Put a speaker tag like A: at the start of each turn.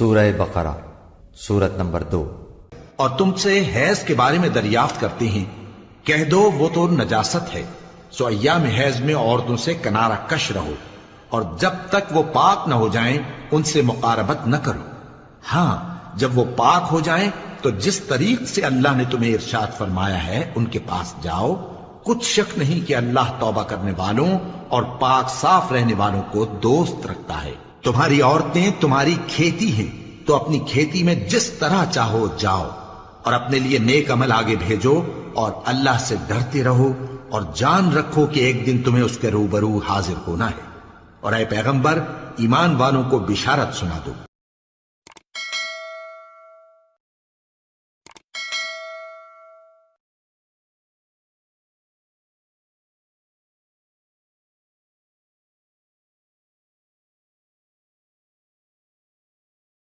A: سورہ بقرہ سورت نمبر 2۔
B: اور تم سے حیض کے بارے میں دریافت کرتے ہیں، کہہ دو وہ تو نجاست ہے، سو ایام حیض میں عورتوں سے کنارہ کش رہو، اور جب تک وہ پاک نہ ہو جائیں ان سے مقاربت نہ کرو۔ ہاں جب وہ پاک ہو جائیں تو جس طریق سے اللہ نے تمہیں ارشاد فرمایا ہے ان کے پاس جاؤ، کچھ شک نہیں کہ اللہ توبہ کرنے والوں اور پاک صاف رہنے والوں کو دوست رکھتا ہے۔ تمہاری عورتیں تمہاری کھیتی ہیں، تو اپنی کھیتی میں جس طرح چاہو جاؤ، اور اپنے لیے نیک عمل آگے بھیجو، اور اللہ سے ڈرتے رہو، اور جان رکھو کہ ایک دن تمہیں اس کے روبرو حاضر ہونا ہے۔ اور اے پیغمبر، ایمان والوں کو بشارت سنا دو